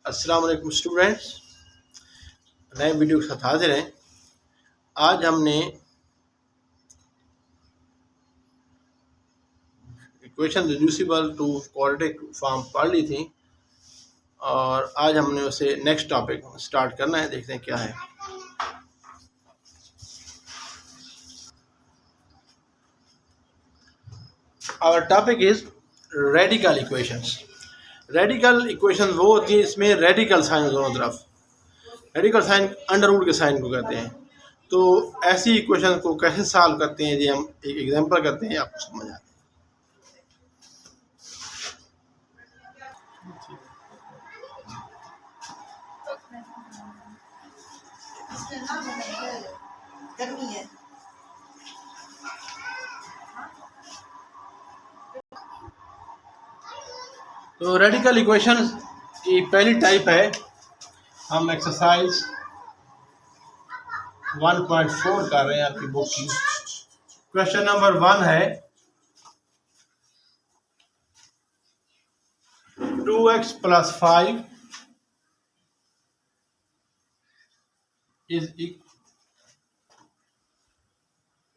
अस्सलाम वालेकुम स्टूडेंट्स, नए वीडियो के साथ हाजिर हैं। आज हमने equation reducible to quadratic form पढ़ ली थी और आज हमने उसे नेक्स्ट टॉपिक स्टार्ट करना है। देखते हैं क्या है। Our topic is radical equations. Radical equation वो होती है इसमें रेडिकल साइन दोनों तरफ। रेडिकल साइन अंडर रूट के साइन को कहते हैं। तो ऐसी इक्वेशन को कैसे सॉल्व करते हैं, ये हम एक एग्जांपल करते हैं, आपको समझ आए। तो रेडिकल इक्वेशन की पहली टाइप है, हम एक्सरसाइज 1.4 कर रहे हैं आपकी बुक की। क्वेश्चन नंबर 1 है 2x + 5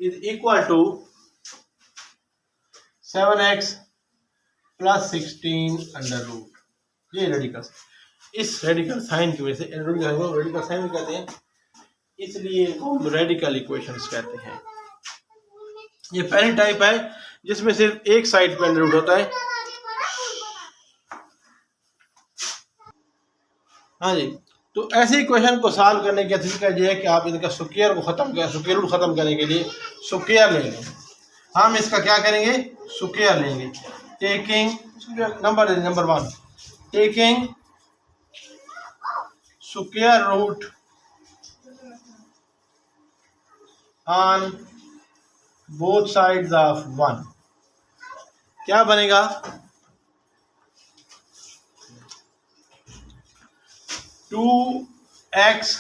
is equal to 7x + 16 under root. ये रेडिकल, इस रेडिकल साइन की वजह से रेडिकल साइन कहते हैं, इसलिए इनको रेडिकल इक्वेशंस कहते हैं। ये पहली टाइप है जिसमें सिर्फ एक साइड पे अंडर रूट होता है। हाँ जी, तो ऐसे इक्वेशन को सॉल्व करने का तरीका ये है कि आप इनका स्क्वायर को खत्म कर, स्क्वायर रूट खत्म करने के लिए स्क्वायर ले लें। हम इसका क्या करेंगे, स्क्वायर लेंगे। Taking number 1, taking square root on both sides of 1, क्या बनेगा, two x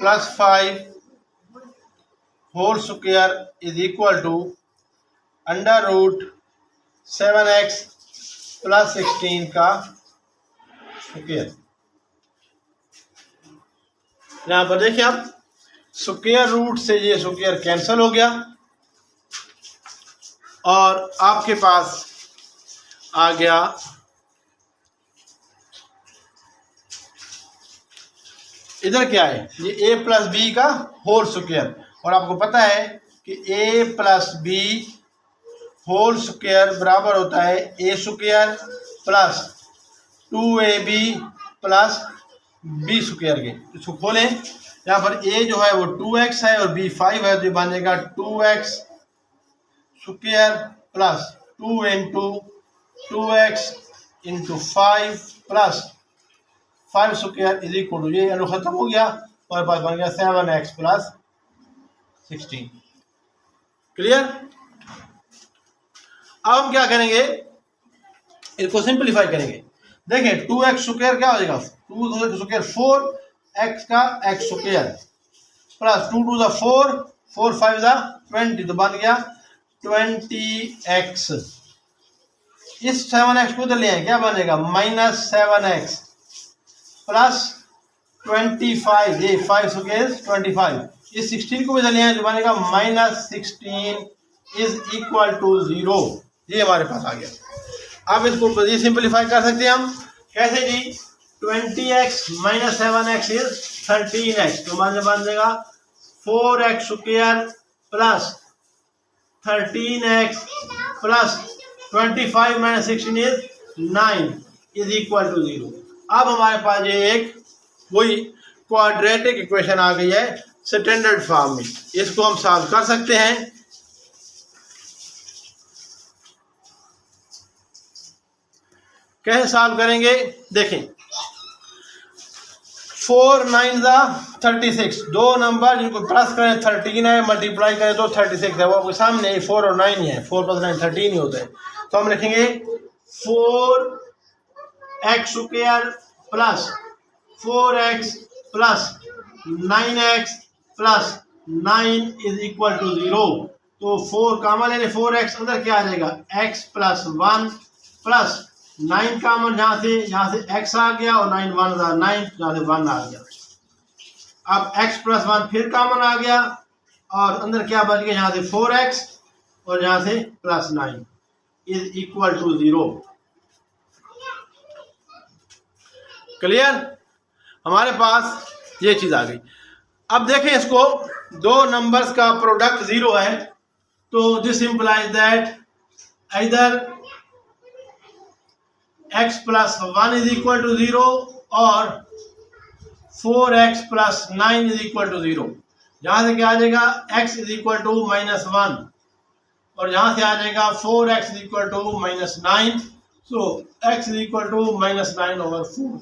+ 5 whole square is equal to under root 7x + 16 का स्क्वायर। यहाँ पर देखिए आप, स्क्वायर रूट से ये स्क्वायर कैंसिल हो गया और आपके पास आ गया इधर क्या है, ये a + b का होल स्क्वायर। और आपको पता है कि a + b होल स्क्वायर बराबर होता है a² + 2ab + b² के। इसको खोलें, यहाँ पर a जो है वो 2x है और b 5 है, तो बनेगा 2x² + 2 × 2x × 5 + 5² is equal to, ये खत्म हो गया और पास बन गया 7x + 16। क्लियर। अब हम क्या करेंगे, इसको सिंपलीफाई करेंगे। देखें 2x² क्या हो जाएगा, 2x² 4x का x² + 2 × 4, 4 × 5 = 20, तो बन गया 20x। इस 7x को इधर ले आए, क्या बनेगा, -7x + 25, ये 5² 25। इस 16 को इधर ले आए, जो बनेगा -16 इज इक्वल टू 0। ये हमारे पास आ गया। अब इसको ये सिंपलीफाई कर सकते हैं हम, कैसे जी, 20x - 7x इज 13x, तो बन जाएगा 4x² + 13x + 25 - 16 is 9 is equal to 0। अब हमारे पास ये एक वही क्वाड्रेटिक इक्वेशन आ गई है स्टैंडर्ड फॉर्म में। इसको हम सॉल्व कर सकते हैं। कैसे सॉल्व करेंगे, देखें 4 × 9 = 36, दो नंबर जिनको प्लस करें 13 है, मल्टीप्लाई करें तो 36 है। वो आपके सामने 4 और 9 ही है, 4 + 9 13 ही होता है। तो हम लिखेंगे 4x² + 4x + 9x + 9 is equal to 0। तो 4 कॉमन है, 4x अंदर क्या आ जाएगा, x + 1 + 9 कॉमन यहाँ से x आ गया और 9 1 9, यहाँ से 1 आ गया। अब x प्लस 1 फिर कॉमन आ गया और अंदर क्या बच गया, यहाँ से 4x और यहाँ से plus 9 is equal to 0। Clear? हमारे पास ये चीज आ गई। अब देखें इसको, दो नंबर्स का प्रोडक्ट 0 है, तो this implies that either x plus 1 is equal to 0 और 4x plus 9 is equal to 0। यहाँ से क्या आ जाएगा, x is equal to -1 और यहाँ से आ जाएगा 4x is equal to -9, so x is equal to -9/4।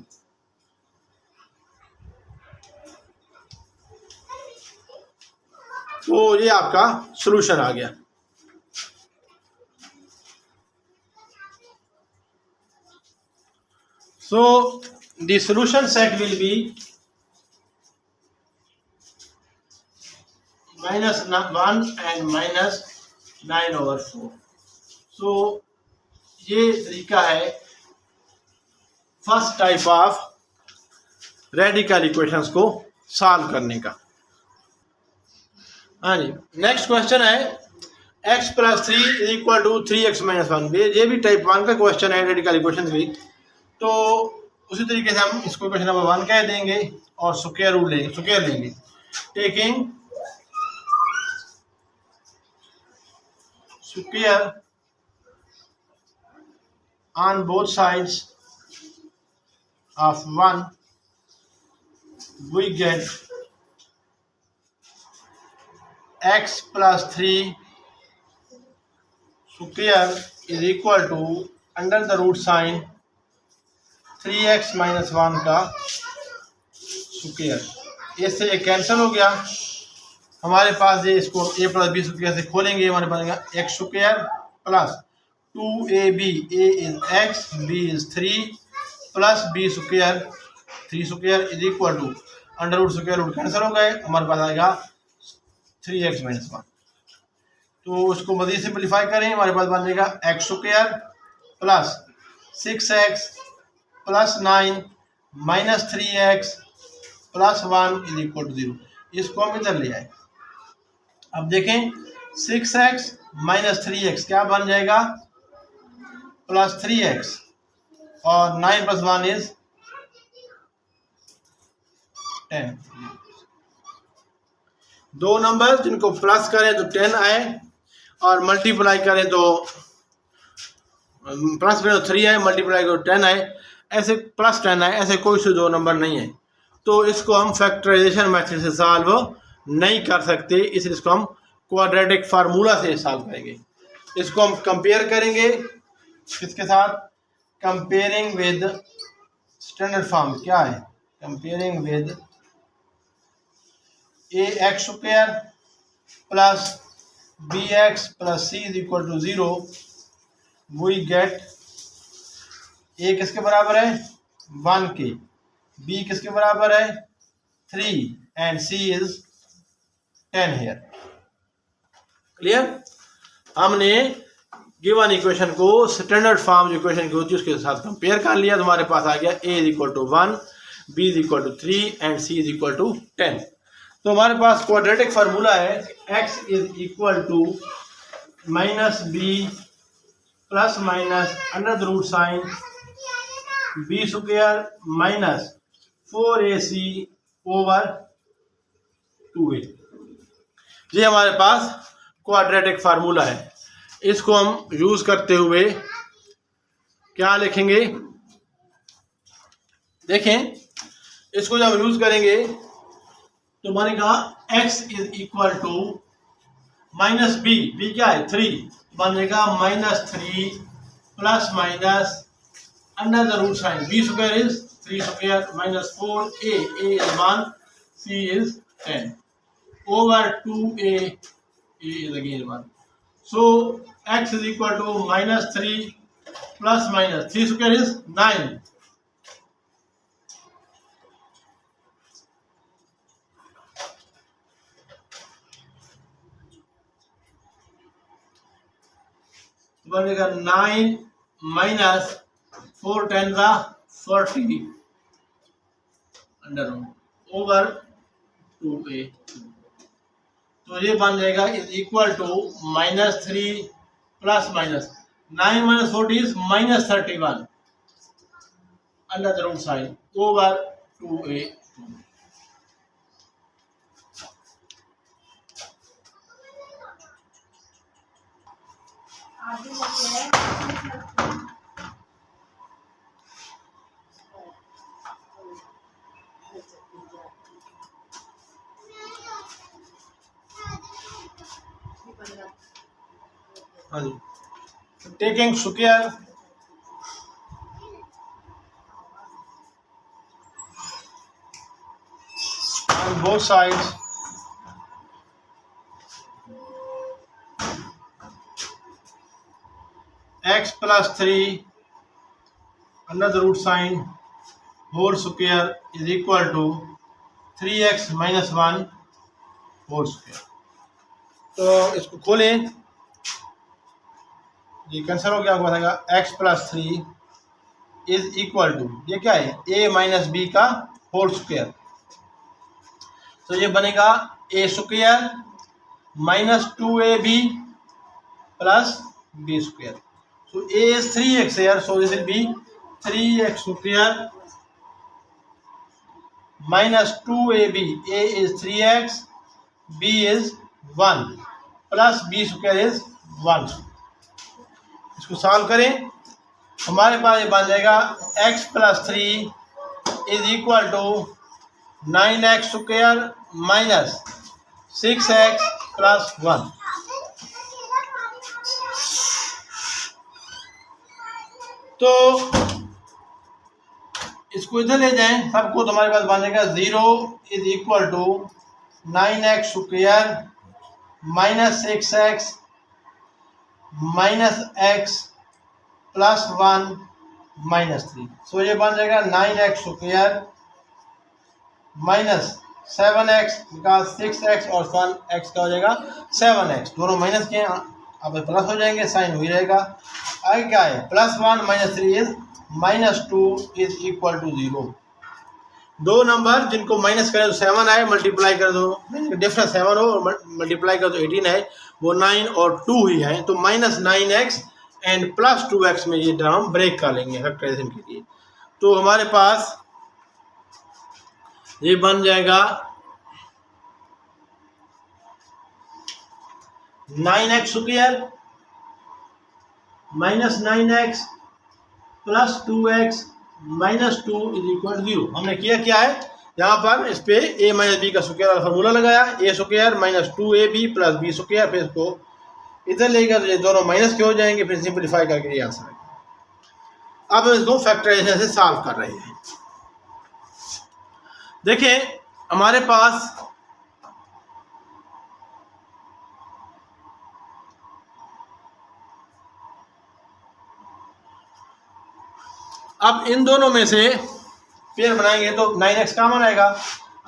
तो ये आपका सॉल्यूशन आ गया। So the solution set will be -1 and -9/4। So ये तरीका है first type of radical equations को सॉल्व करने का। हाँ जी, नेक्स्ट क्वेश्चन है x + 3 = 3x - 1। ये भी टाइप 1 का क्वेश्चन है, रेडिकल इक्वेशन भी। तो उसी तरीके से हम इसको क्वेश्चन नंबर 1 कह देंगे और स्क्वायर रूट लेंगे, स्क्वायर लेंगे, taking square on both sides of 1 we get x + 3 square is equal to under the root sign 3x - 1 का स्क्वायर। इससे ये कैंसिल हो गया, हमारे पास ये इसको a + b स्क्वायर से खोलेंगे, हमारे पास बनेगा x square plus 2ab, a is x, b is 3 plus b square 3 square is equal to under root square root cancel हो गए, हमारे पास आएगा 3x - 1। तो उसको मज़ीद सिंपलीफाई करें, हमारे पास बनेगा x square plus 6x plus 9 minus 3x plus 1 is equal to 0। इसको हम इधर ले आए। अब देखें 6x माइनस 3x क्या बन जाएगा, प्लस 3x और 9 + 1 इज 10। दो नंबर जिनको प्लस करें तो 10 आए और मल्टीप्लाई करें तो प्लस करें तो 3 आए, मल्टीप्लाई करें तो 10 आए, ऐसे प्लस 10 आए, ऐसे कोई से दो नंबर नहीं है। तो इसको हम फैक्टराइजेशन मेथड से सॉल्व नहीं कर सकते, इसलिए इसको हम क्वाड्रेटिक फार्मूला से सॉल्व करेंगे। इसको हम कंपेयर करेंगे किसके साथ, कंपेयरिंग विद स्टैंडर्ड फॉर्म। क्या है, comparing with ax² plus bx plus c is equal to 0 we get a किसके बराबर है 1 के, b किसके बराबर है 3 and c is 10 here. Clear? हमने गिवन इक्वेशन को स्टैंडर्ड फॉर्म जो इक्वेशन की होती है उसके साथ कंपेयर कर लिया, तो हमारे पास आ गया a is equal to 1, b is equal to 3 and c is equal to 10। तो हमारे पास क्वाड्रेटिक फार्मूला है x is equal to -b plus minus under the root sign b square minus 4ac over 2a। ये हमारे पास quadratic formula है। इसको हम यूज करते हुए क्या लिखेंगे, देखें इसको जब यूज करेंगे तो बनेगा x is equal to -b, b क्या है 3, बनेगा -3 plus minus under the root sign b square is 3 square minus 4a, a is 1, c is 10 over 2a, a is again 1. So x is equal to -3 plus minus 3 square is 9. बनेगा 9 minus 4 10 40 under root over 2a। तो ये बन जाएगा is equal to -3 plus minus 9 minus 40 is -31 under the root sign over 2a। हाँ जी, taking square on both sides x plus 3 under the root sign whole square is equal to 3x minus 1 whole square। तो इसको खोलें, ये cancel हो गया, आपको बताएगा x plus 3 is equal to, ये क्या है, a माइनस बी का होल स्क्वायर। तो ये बनेगा a square minus 2ab plus b square. So a is 3x here, so this will be 3x square minus 2ab, a is 3x, b is 1 plus b square is 1। इसको solve करें, हमारे पास ये बन जाएगा x plus 3 is equal to 9x square minus 6x plus 1। तो इसको इधर ले जाएं सबको, तो हमारे पास बन जाएगा 0 is equal to 9x square minus 6x minus x plus 1 minus 3। So ये बन जाएगा 9x स्क्वायर माइनस 7x का 6x और 1x का हो जाएगा 7x, दोनों माइनस के अब प्लस हो जाएंगे, साइन वही रहेगा। आगे क्या है, plus 1 minus 3 is -2 is equal to 0। दो नंबर जिनको माइनस करें तो 7 आए, मल्टीप्लाई कर दो, डिफरेंस 7 हो और मल्टीप्लाई कर दो 18 है, वो 9 और 2 ही है। तो -9x एंड प्लस 2x में ये टर्म ब्रेक कर लेंगे फैक्टराइजेशन के लिए। तो हमारे पास ये बन जाएगा 9x square minus 9x plus 2x minus 2 is equal 0। हमने किया क्या है, यहाँ पर इस पे a माइनस बी का स्क्वायर वाला फार्मूला लगाया, a square minus 2ab plus b square, फिर इसको इधर लेगा तो ये दोनों माइनस के हो जाएंगे, फिर सिंपलीफाई करके ये आंसर है। अब हम इसको फैक्टराइजेशन से सॉल्व कर रहे हैं। देखें हमारे पास अब इन दोनों में से पेयर बनाएंगे तो 9x कॉमन आएगा,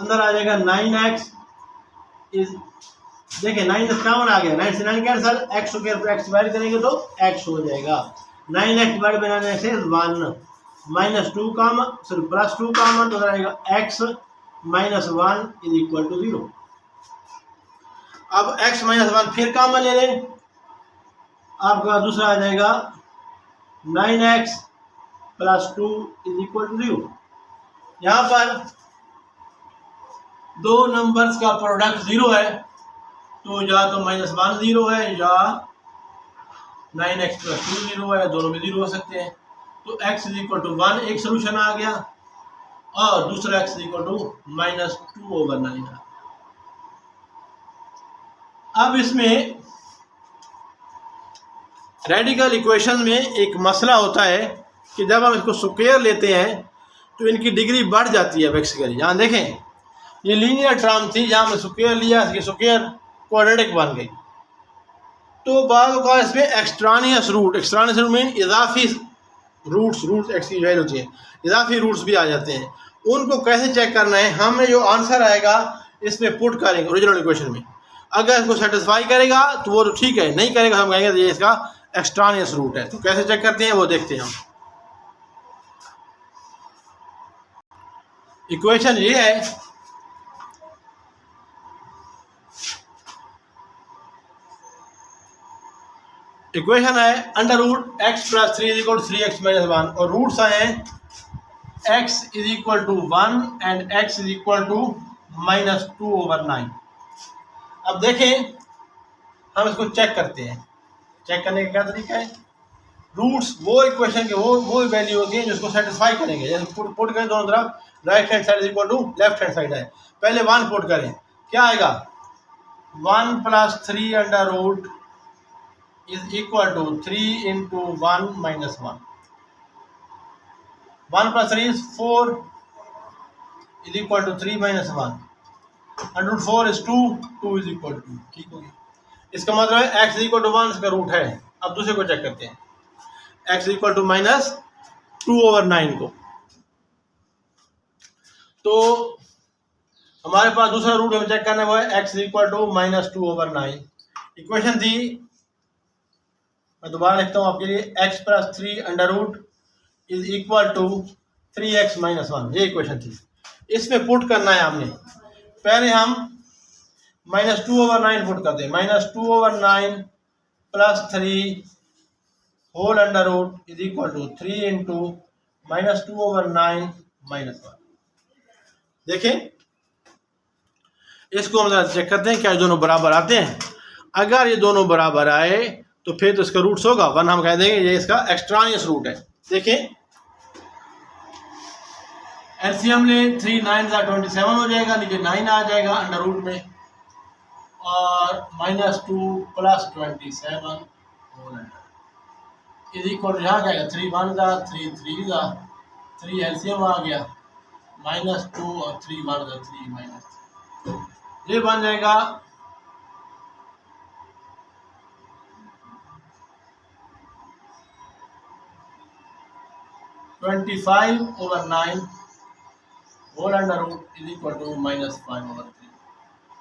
अंदर आ जाएगा 9x इज, देखिए 9x कॉमन आ गया, 9 से 9 कैंसल, x स्क्वायर पर x डिवाइड करेंगे तो x हो जाएगा, 9x divide by 9x is 1 minus 2 common, sorry plus 2 common, तो आएगा x minus 1 is equal to 0। अब x माइनस 1 फिर कॉमन ले लें, आपका दूसरा आ जाएगा 9x plus 2 is equal to 0। यहाँ पर दो नंबर्स का प्रोडक्ट 0 है, तो या तो -1 0 है या 9x प्लस 2 0 है, दोनों में 0 हो सकते हैं। तो x इज इक्वल टू 1 एक सोल्यूशन आ गया और दूसरा x इज इक्वल टू -2/9 आ गया। अब इसमें रेडिकल इक्वेशन में एक मसला होता है कि जब हम इसको स्क्वायर लेते हैं तो इनकी डिग्री बढ़ जाती है बेसिकली। यहाँ देखें ये लीनियर टर्म थी, जहाँ हमने स्क्वायर लिया, इसकी स्क्वायर क्वाड्रेटिक बन गई। तो बाद का इसमें एक्सट्रानियस रूट मीन इजाफी रूट्स एक्स की वैल्यू होती है, इजाफी रूट्स भी आ जाते हैं। उनको कैसे चेक करना है, हमें जो आंसर आएगा इसमें पुट करेंगे ओरिजिनल इक्वेशन में। अगर इसको सेटिस्फाई करेगा तो वो तो ठीक है, नहीं करेगा हम कहेंगे तो ये इसका एक्सट्रानियस रूट है। तो कैसे चेक करते हैं वो देखते हैं हम। इक्वेशन ये है, इक्वेशन है under root x plus 3 is equal to 3x minus 1 और रूट्स आए हैं x is equal to 1 and x is equal to -2/9। अब देखें, हम इसको चेक करते हैं। चेक करने का क्या तरीका है, रूट्स वो इक्वेशन के वो वैल्यू होती है जो उसको सेटिस्फाई करेंगे। जैसे पुट करें दोनों तरफ, right hand side is equal to left hand side है, पहले 1 पुट करें, क्या आएगा 1 + 3 under root is equal to 3 into 1 minus 1। 1 + 3 is 4 is equal to 3 minus 1। Under root 4 is 2, 2 is equal to 2। ठीक हो गया, इसका मतलब है x इज इक्वल टू 1 इसका रूट है। अब दूसरे को चेक करते हैं, x इज इक्वल टू -2/9 को, तो हमारे पास दूसरा रूट हमें चेक करना है, वो है x is equal to -2/9। Equation थी, मैं दोबारा लिखता हूँ आपके लिए, x + 3 under root is equal to 3x minus 1, ये इक्वेशन थी। इसमें पुट करना है आपने, पहले हम -2/9 पुट करते हैं, -2/9 + 3 whole under root is equal to 3 into -2/9 minus 1। देखें, इसको हम चेक करते हैं क्या ये दोनों बराबर आते हैं। अगर ये दोनों बराबर आए तो फिर तो इसका रूट्स होगा 1, हम कह देंगे ये इसका एक्सट्रानियस रूट है। देखें, एलसीएम ले 3 9 27 हो जाएगा, नीचे 9 आ जाएगा अंडर रूट में, और -2 + 27 इज इक्वल, यहाँ क्या आएगा 3 1 3 3 3 एलसीएम आ गया, -2 और 3 1 3 -3, ये बन जाएगा 25/9 whole under root is equal to -5/3।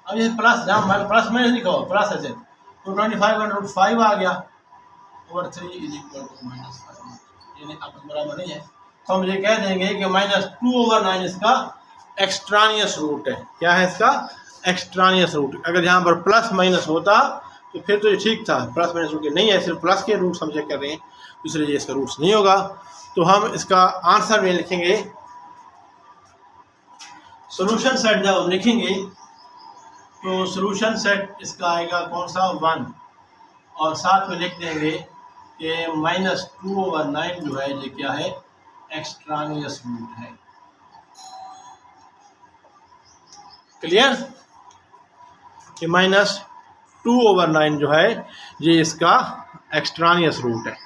अब ये प्लस, जहाँ प्लस में लिखा हो प्लस ऐसे, तो 25/5 आ गया ओवर 3 इज इक्वल टू -5। ये आपस बराबर नहीं है, तो हम ये कह देंगे कि -2/9 इसका एक्सट्रानियस रूट है। क्या है इसका एक्सट्रानियस रूट। अगर यहाँ पर प्लस माइनस होता तो फिर तो ये ठीक था, प्लस माइनस रूट नहीं है, सिर्फ प्लस के रूट्स हम चेक कर रहे हैं, इसलिए इसका रूट्स नहीं होगा। तो हम इसका आंसर में लिखेंगे, सॉल्यूशन सेट जब हम लिखेंगे तो सॉल्यूशन सेट इसका आएगा कौन सा 1, और साथ में लिख देंगे कि -2/9 जो है ये क्या है एक्सट्रानियस रूट है। क्लियर, कि -2/9 जो है ये इसका एक्सट्रानियस रूट है।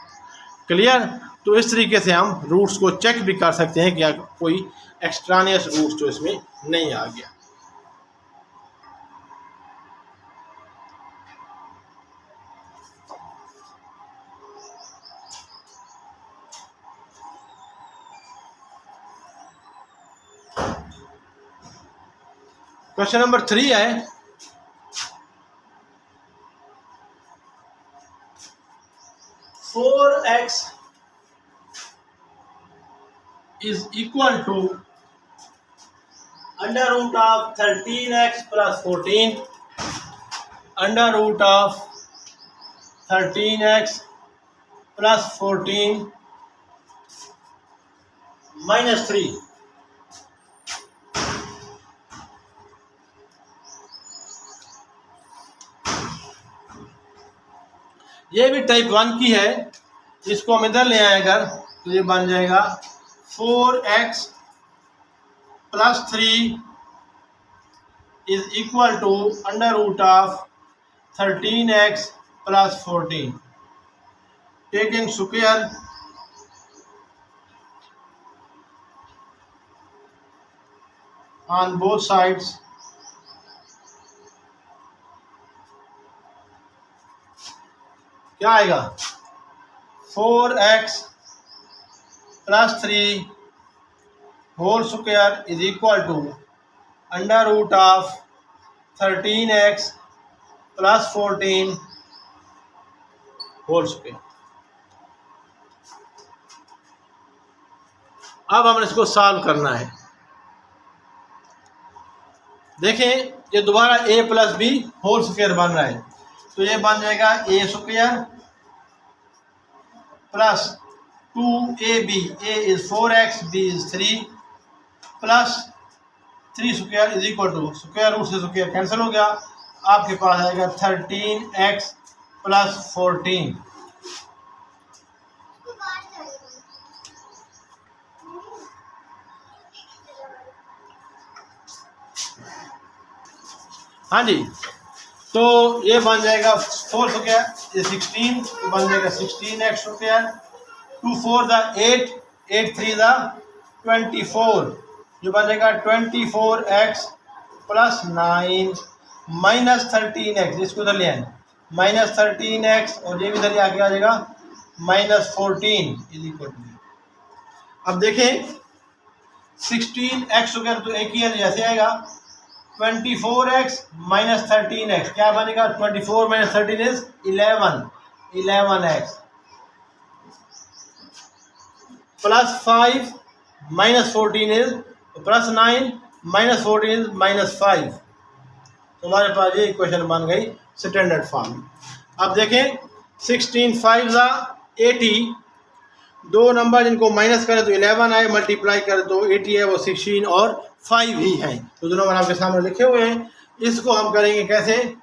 क्लियर, तो इस तरीके से हम रूट्स को चेक भी कर सकते हैं, क्या कोई एक्सट्रानियस रूट्स तो इसमें नहीं आ गया। क्वेश्चन नंबर 3 है, (4x) is equal to under root of 13x plus 14 under root of 13x plus 14 minus 3। ये भी टाइप 1 की है, इसको हम इधर ले आए अगर तो ये बन जाएगा 4x plus 3 is equal to under root of 13x plus 14, taking square on both sides क्या आएगा 4x plus 3 whole square is equal to under root of 13x plus 14 whole square. अब हमें इसको सॉल्व करना है। देखें ये दोबारा a plus B whole square बन रहा है, तो ये बन जाएगा a square plus 2ab, a is 4x, b is 3 plus 3 square is equal to square root से स्क्वायर कैंसिल हो गया, आपके पास आएगा 13x प्लस 14। हाँ जी, तो ये बन जाएगा 4 स्क्वायर ये 16, तो बन जाएगा 16x स्क्वायर, 2 4 दा 8, 8 3 दा 24, जो बन जाएगा 24x प्लस 9 माइनस 13x, इसको इधर ले आए माइनस 13x, और ये भी इधर आगे आ जाएगा माइनस 14 इज इक्वल टू। अब देखें 16x स्क्वायर तो एक ही है, जैसे आएगा 24x माइनस 13x क्या बनेगा, 24 minus 13 is 11x plus 5 minus 14 is plus 9 minus 14 is minus 5। तो हमारे पास ये इक्वेशन बन गई स्टैंडर्ड फॉर्म। अब देखें 16 5 ज़ा 80, दो नंबर जिनको माइनस करें तो 11 आए, मल्टीप्लाई करें तो 80 है, वो 16 और 5 ही हैं, तो दो नंबर आपके सामने लिखे हुए हैं। इसको हम करेंगे कैसे,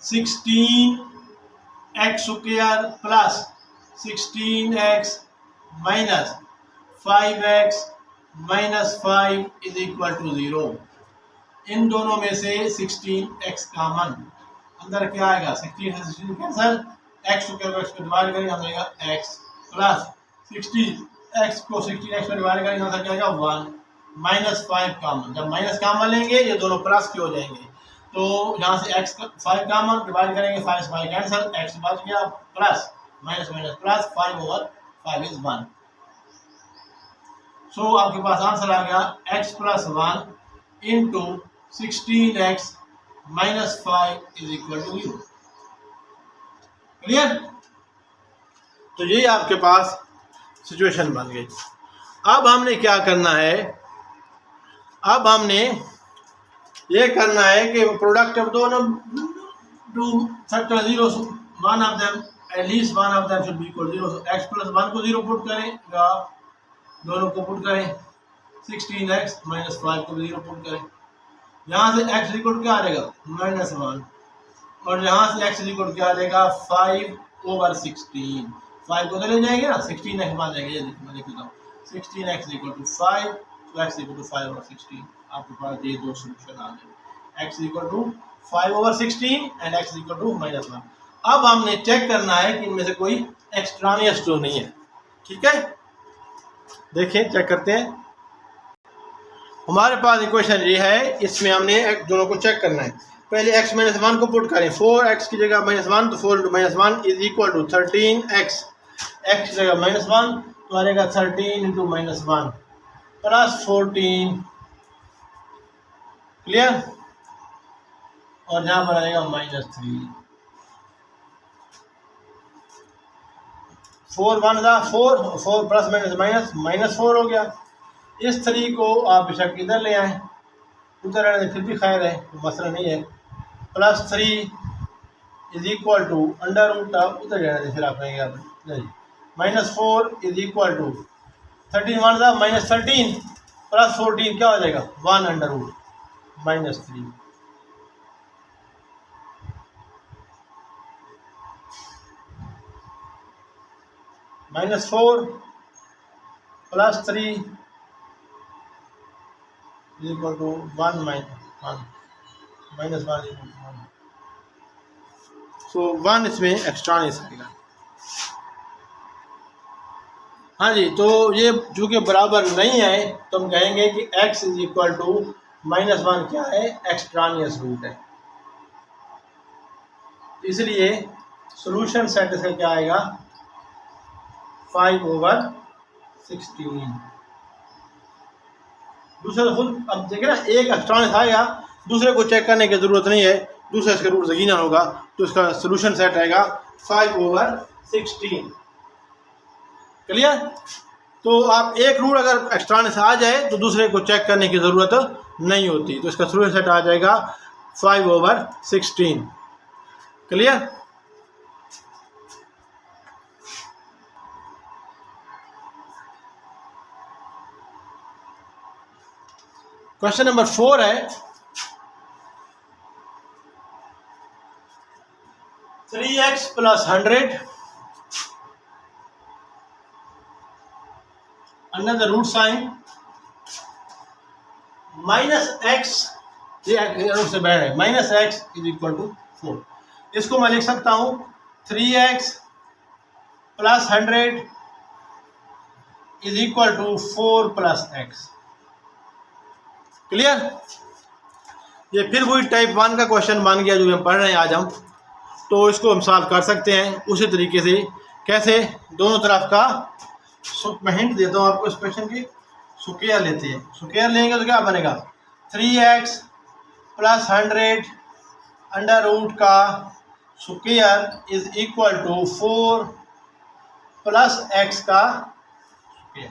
16x square plus 16x minus 5x minus 5 is equal to 0। इन दोनों में से 16x कॉमन, अंदर क्या आएगा 16 से 16 कैंसिल, x स्क्वायर को x पे डिवाइड करेंगे अंदर आएगा x प्लस 16x को 16x पे डिवाइड करेंगे अंदर क्या आएगा 1 माइनस 5 कॉमन। जब माइनस कॉमन लेंगे ये दोनों प्लस के हो जाएंगे, तो यहाँ से x 5 कॉमन डिवाइड करेंगे 5 से 5 कैंसिल, x बच गया plus minus minus plus 5 over 5 is 1। So आपके पास आंसर आ गया x plus 1 into 16x minus 5 is equal to 0। Clear? तो ये आपके पास सिचुएशन बन गई। अब हमने क्या करना है, अब हमने ये करना है कि प्रोडक्ट ऑफ दोनों two factor 0, one of them at least one of them should be equal 0। x plus 1 को 0 पुट करें या दोनों को पुट करें, 16x माइनस 5 को 0 पुट करें, यहाँ से x इक्वल क्या आ जाएगा माइनस 1, और यहाँ से x इक्वल क्या आ जाएगा 5 ओवर 16। 5 को तो ले जाएंगे ना, 16x मान जाएंगे, ये मैं लिख देता हूँ 16x इक्वल टू 5, तो x इक्वल टू 5 ओवर 16। आपके पास ये दो सोल्यूशन आ गए, x equal to 5 over 16 and x equal to minus 1। अब हमने चेक करना है कि इनमें से कोई एक्सट्रानियस तो नहीं है। ठीक है, देखिए चेक करते हैं। हमारे पास इक्वेशन ये है, इसमें हमने दोनों को चेक करना है। पहले x माइनस 1 को पुट करें, 4x की जगह माइनस 1, तो 4 into minus 1 is equal to 13x, x की जगह माइनस 1 तो आ जाएगा 13 इंटू माइनस 1 प्लस 14। क्लियर? और यहाँ पर आएगा माइनस 3। 4 1 दा 4, 4 प्लस माइनस माइनस माइनस 4 हो गया। इस 3 को आप बेशक इधर ले आए, उधर रहने फिर भी खैर है, मसला नहीं है। Plus 3 is equal to under root of, उधर रहने फिर आप कहेंगे नहीं, माइनस 4 इज इक्वल टू 13 1 दा माइनस 13 प्लस 14 क्या हो जाएगा 1 under root minus 3। Minus 4 plus 3 is equal to 1 minus 1 equal to 1। So 1 इसमें एक्स्ट्रानियस आएगा। हाँ जी, तो ये चूँकि बराबर नहीं है तो हम कहेंगे कि x is equal to minus 1 क्या है, एक्स्ट्रानियस रूट है। इसलिए सॉल्यूशन सेट से क्या आएगा 5 ओवर 16। दूसरा खुद अब देखिए ना, एक एक्स्ट्रानियस आएगा, दूसरे को चेक करने की जरूरत नहीं है, दूसरा इसका रूट गिना होगा, तो इसका सॉल्यूशन सेट आएगा 5 ओवर 16। क्लियर? तो आप एक रूट अगर एक्स्ट्रानियस आ जाए तो दूसरे को चेक करने की ज़रूरत नहीं होती, तो इसका सोल्यूशन सेट आ जाएगा 5/16। क्लियर? क्वेश्चन नंबर 4 है 3x + 100 under the root sign -x, ये रूट से बैठ है, -x = 4। इसको मैं लिख सकता हूं 3x + 100 = 4 + x। क्लियर? ये फिर वही टाइप 1 का क्वेश्चन बन गया जो हम पढ़ रहे हैं आज हम। तो इसको हम सॉल्व कर सकते हैं उसी तरीके से। कैसे? दोनों तरफ का मैं हिंट देता हूँ आपको इस क्वेश्चन की। स्क्वायर लेते हैं, स्क्वायर लेंगे तो क्या बनेगा 3x + 100 अंडर रूट का स्क्वायर = 4 + x का स्क्वायर।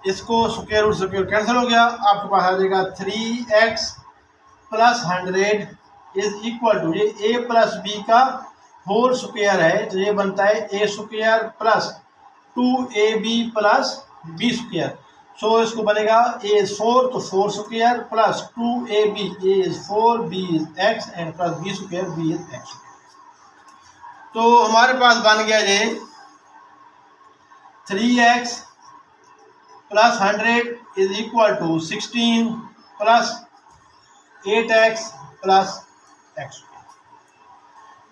इसको स्क्वायर रूट स्क्वायर कैंसिल हो गया, आपके पास आ जाएगा 3x + 100 = ये a + b का होल स्क्वायर है, तो ये बनता है a² + 2ab + b स्क्वायर। सो इसको बनेगा a is 4 तो 4 square + 2ab, a is 4, b is x and plus b square, b is x। तो हमारे पास बन गया ये 3x + 100 = 16 + 8x + x।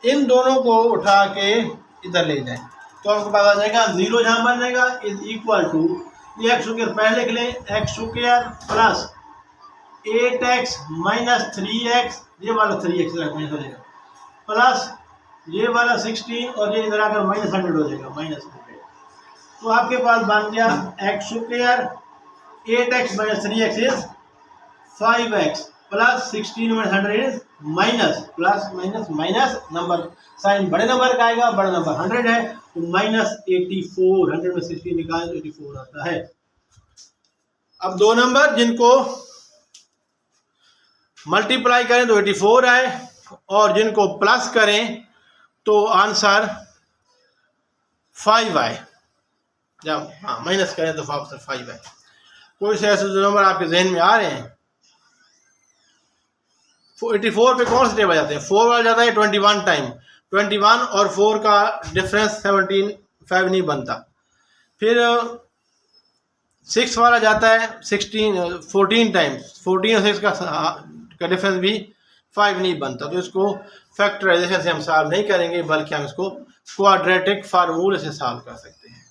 इन दोनों को उठा के इधर ले जाएं तो आपको पता जाएगा 0 जहां बन जाएगा = ये x² पहले लिख लें, x² + 8x - 3x, ये वाला 3x माइनस हो जाएगा, प्लस ये वाला 16 और ये इधर आकर -100 हो जाएगा, -100। तो आपके पास बन गया x², 8x - 3x is 5x plus 16 - 100 is minus, plus minus minus, number sign बड़े नंबर का आएगा, बड़ा नंबर 100 है तो -84, 100 में 16 निकालें तो 84 आता है। अब दो नंबर जिनको मल्टीप्लाई करें तो 84 आए और जिनको प्लस करें तो आंसर 5 आए, जब माइनस करें तो आंसर 5 आए। कोई से ऐसे जो नंबर आपके जहन में आ रहे हैं 84 पे कौन से टेबल जाते हैं? 4 वाला जाता है 21 टाइम, 21 और 4 का डिफरेंस 17, 5 नहीं बनता। फिर 6 वाला जाता है 14 टाइम्स, 14 और 6 का डिफरेंस भी 5 नहीं बनता। तो इसको फैक्टराइजेशन से हम सॉल्व नहीं करेंगे, बल्कि हम इसको क्वाड्रेटिक फार्मूले से सॉल्व कर सकते हैं।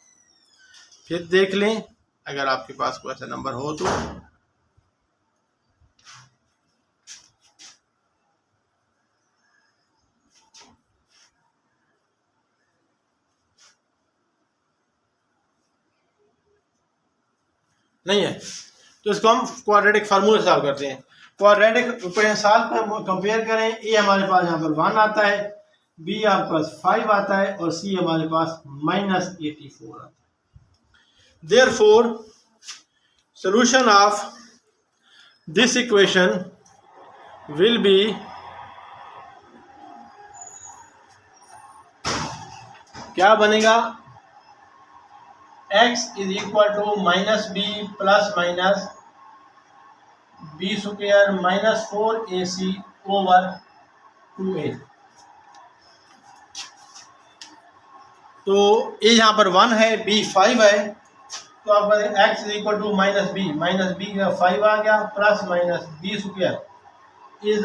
फिर देख लें अगर आपके पास कोई ऐसा नंबर हो तो। नहीं है तो इसको हम क्वाड्रेटिक फार्मूले सॉल्व करते हैं। क्वाड्रेटिक सॉल्व कंपेयर करें, ए हमारे पास यहाँ पर 1 आता है, बी आपके पास 5 आता है और सी हमारे पास -84 आता है। Therefore, solution of this equation will be क्या बनेगा? x is equal to -b plus minus b square minus 4ac over 2a। तो a यहाँ पर 1 है, b 5 है, तो आपका x is equal to -b का 5 आ गया, plus minus b square is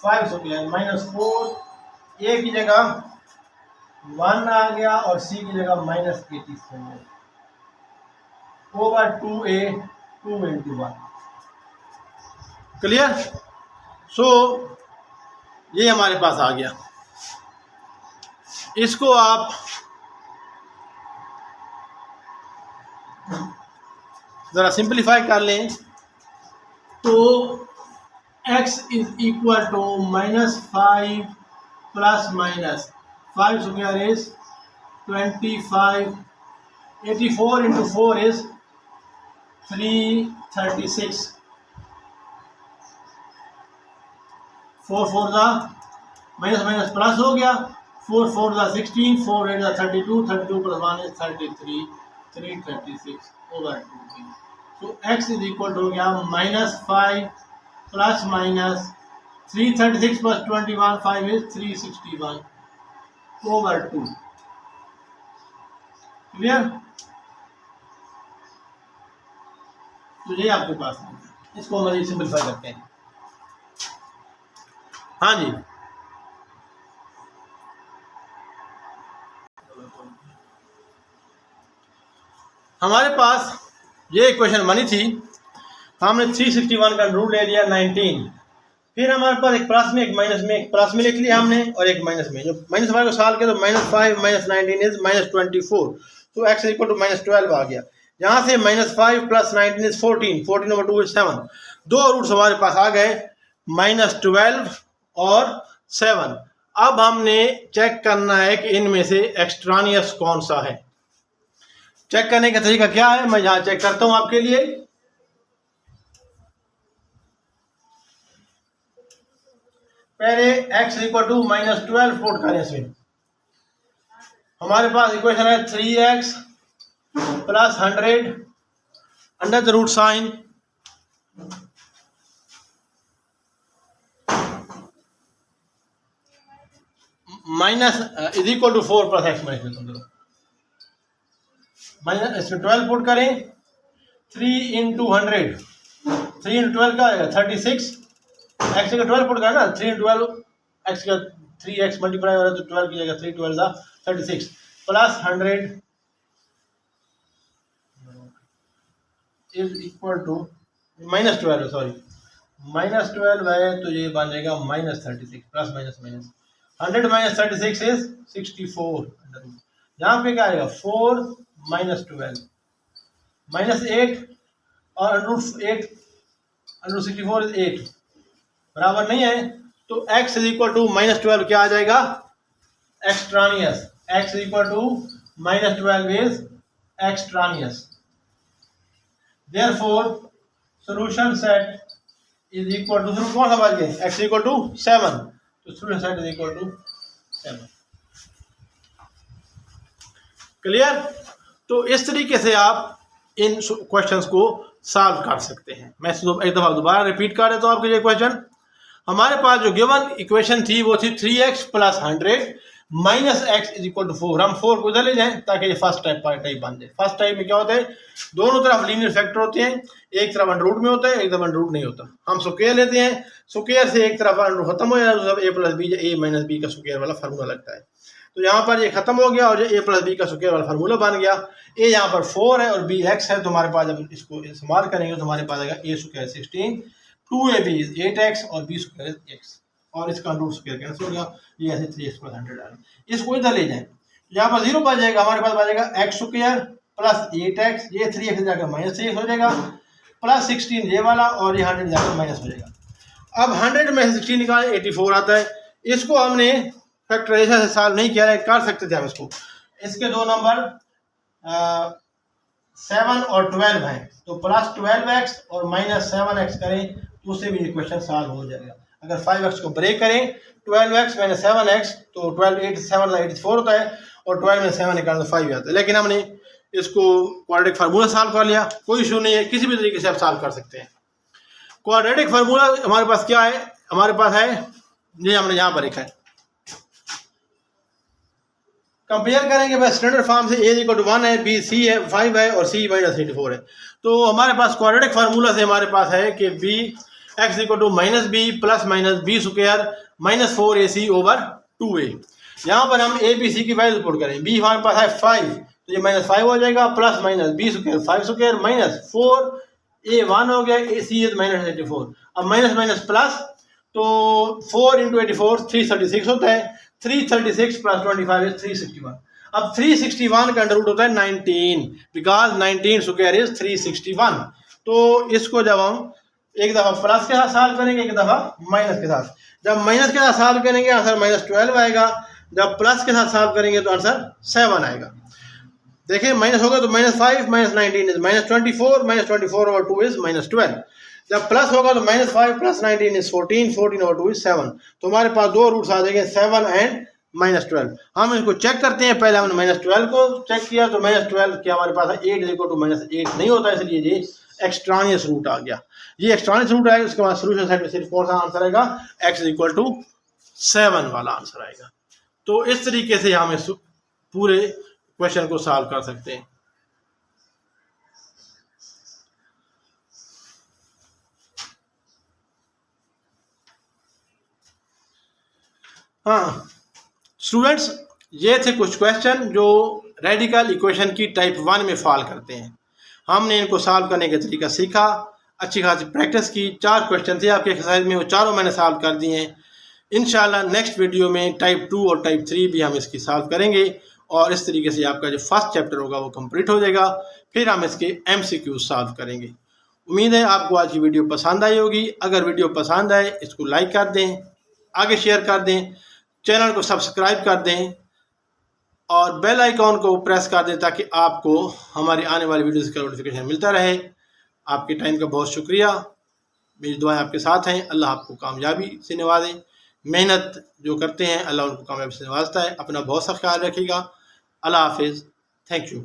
5 square minus 4, a की जगह 1 आ गया और c की जगह -84 ओवर 2a, 2 × 1। क्लियर? सो ये हमारे पास आ गया। इसको आप जरा सिंप्लीफाई कर लें तो x is equal to -5 plus minus 5 square is 25, 84 × 4 is 336 4 4 ज़ा माइनस माइनस प्लस हो गया, 4 4 ज़ा 16, 4 8 ज़ा 32, 32 प्लस 1 इज 33, 336 ओवर 2। तो x इज इक्वल हो गया -5 plus minus 336 plus 21, 5 is 361 over 2। Clear? तो ये आपके पास है, इसको हम सिंपलीफाई करते हैं। हाँ जी, हमारे पास ये इक्वेशन बनी थी, हमने 361 का रूट ले लिया 19, फिर हमारे पास एक प्लस में एक माइनस में, एक प्लस में लिख लिया हमने और एक माइनस में। जो माइनस वाले को सॉल्व किया तो -5 माइनस 19 इज -24, तो x इक्वल टू -12 आ गया। यहाँ से -5 प्लस 19 इज 14, 14 ओवर 2 इज 7। दो रूट्स हमारे पास आ गए, -12 और 7। अब हमने चेक करना है कि इनमें से एक्सट्रानियस कौन सा है। चेक करने का तरीका क्या है, मैं यहाँ चेक करता हूँ आपके लिए। पहले x इक्वल टू -12 पुट करें इसमें। हमारे पास इक्वेशन है 3x plus 100 under the root sign minus is equal to 4 plus x minus इसमें 12 पुट करें। 3 इंटू 100, 3 इंटू 12 का आएगा 36। एक्स का 12 पुट करना, 3 इंटू 12 एक्स का 3x मल्टीप्लाई हो रहा है तो 12 की जगह 3 12 36 plus 100 is equal to -12, sorry -12 है तो ये बन जाएगा -36 plus minus minus 100 minus 36 is 64। यहाँ पे क्या आएगा 4 माइनस 12 -8 और √8 √64 इज 8 बराबर नहीं है, तो x इज इक्वल टू -12 क्या आ जाएगा extraneous. x is equal to -12 is extraneous. Therefore solution set is equal to कौन सा बात है x इक्वल टू 7, तो solution set is equal to 7। Clear? तो इस तरीके से आप इन क्वेश्चंस को सॉल्व कर सकते हैं। मैं एक दफ़ा दोबारा रिपीट कर देता हूँ आपके लिए क्वेश्चन। हमारे पास जो गिवन इक्वेशन थी वो थी 3x plus 100 minus x is equal to 4। हम 4 को इधर ले जाएं ताकि ये फर्स्ट टाइप बन जाए। फर्स्ट टाइप में क्या होता है, दोनों तरफ लीनियर फैक्टर होते हैं, एक तरफ अंडर रूट में होता है, एक तरफ अंडर रूट नहीं होता। हम स्क्वायर लेते हैं, स्क्वायर से एक तरफ अंडर खत्म हो जाता है, a plus B a minus B का स्क्वायर वाला फार्मूला लगता है। तो यहाँ पर ये खत्म हो गया और जो a प्लस बी का स्क्वायर वाला फार्मूला बन गया। a यहाँ पर 4 है और b x है, तो हमारे पास जब इसको इस्तेमाल करेंगे तो हमारे पास आएगा a square 16, 2ab is 8x और b स्क्वायर इज x, और इसका रूट स्क्वायर कैंसिल हो गया। ये ऐसे 3x प्लस 100 डालें, इसको इधर ले जाएं, यहाँ पर 0 बच जाएगा। हमारे पास बचेगा x स्क्वायर प्लस 8x, ये 3x जाकर -3x हो जाएगा, प्लस 16 ये वाला, और ये 100 जाकर माइनस हो जाएगा। अब 100 में से 16 निकालें 84 आता है। इसको हमने फैक्टराइजेशन से सॉल्व नहीं किया है, कर सकते थे हम इसको। इसके दो नंबर 7 और 12 हैं, तो प्लस 12x और माइनस 7x करें तो उससे भी इक्वेशन सॉल्व हो जाएगा। अगर 5x को ब्रेक करें 12x माइनस 7x तो 12 8 7 84 होता है, और 12 में 7 निकालना तो 5 आता है। लेकिन हमने इसको क्वाड्रेटिक फार्मूला सॉल्व कर लिया, कोई इशू नहीं है, किसी भी तरीके से आप सॉल्व कर सकते हैं। क्वाड्रेटिक फार्मूला हमारे पास क्या है, हमारे पास है ये हमने यहाँ पर लिखा है। कंपेयर करेंगे बस स्टैंडर्ड फॉर्म से, a इक्वल टू 1 है, b c है 5 है और c माइनस 84 है। तो हमारे पास क्वाड्रेटिक फार्मूला से हमारे पास है कि b x equal to -b plus minus b square minus 4ac over 2a। यहाँ पर हम a b c की वैल्यू पुट करें, b हमारे पास है 5 तो ये -5 हो जाएगा, plus minus b square 5 square minus 4a 1 हो गया, c इज -84। अब माइनस माइनस प्लस, तो 4 इंटू 84 336 होता है, 336 प्लस 25 इज 361। अब 361 का अंडर रूट होता है 19, बिकॉज 19 स्क्वायर इज 361। तो इसको जब हम एक दफ़ा प्लस के साथ सॉल्व करेंगे, एक दफ़ा माइनस के साथ। जब माइनस के साथ सॉल्व करेंगे आंसर -12 आएगा, जब प्लस के साथ सॉल्व करेंगे तो आंसर 7 आएगा। देखिए माइनस होगा तो -5 माइनस 19 इज -24, -24 ओवर 2 इज -12। जब प्लस होगा तो -5 + 19 इज 14, 14/2 इज 7। तो हमारे पास दो रूट्स आ जाएंगे 7 एंड -12। हम इसको चेक करते हैं। पहले हमने -12 को चेक किया तो -12 क्या हमारे पास है 8 -8 नहीं होता, इसलिए ये एक्सट्रानियस रूट आ गया। ये एक्सट्रानियस रूट आएगा, उसके बाद सोल्यूशन साइड में सिर्फ कौन सा आंसर आएगा, x = 7 वाला आंसर आएगा। तो इस तरीके से हम इस पूरे क्वेश्चन को सॉल्व कर सकते हैं। हाँ स्टूडेंट्स, ये थे कुछ क्वेश्चन जो रेडिकल इक्वेशन की टाइप 1 में फॉल करते हैं। हमने इनको सॉल्व करने का तरीका सीखा, अच्छी खासी प्रैक्टिस की। 4 क्वेश्चन थे आपके एक्सरसाइज में, वो चारों मैंने सॉल्व कर दिए हैं। इंशाल्लाह नेक्स्ट वीडियो में टाइप 2 और टाइप 3 भी हम इसकी सॉल्व करेंगे और इस तरीके से आपका जो फर्स्ट चैप्टर होगा वो कंप्लीट हो जाएगा। फिर हम इसके MCQ सॉल्व करेंगे। उम्मीद है आपको आज की वीडियो पसंद आई होगी। अगर वीडियो पसंद आए इसको लाइक कर दें, आगे शेयर कर दें, चैनल को सब्सक्राइब कर दें और बेल आइकॉन को प्रेस कर दें ताकि आपको हमारी आने वाली वीडियोज़ का नोटिफिकेशन मिलता रहे। आपके टाइम का बहुत शुक्रिया। मेरी दुआएं आपके साथ हैं। अल्लाह आपको कामयाबी से नवाजे। मेहनत जो करते हैं अल्लाह उनको कामयाबी से नवाजता है। अपना बहुत सा ख्याल रखिएगा। अल्लाह हाफिज़। Thank you.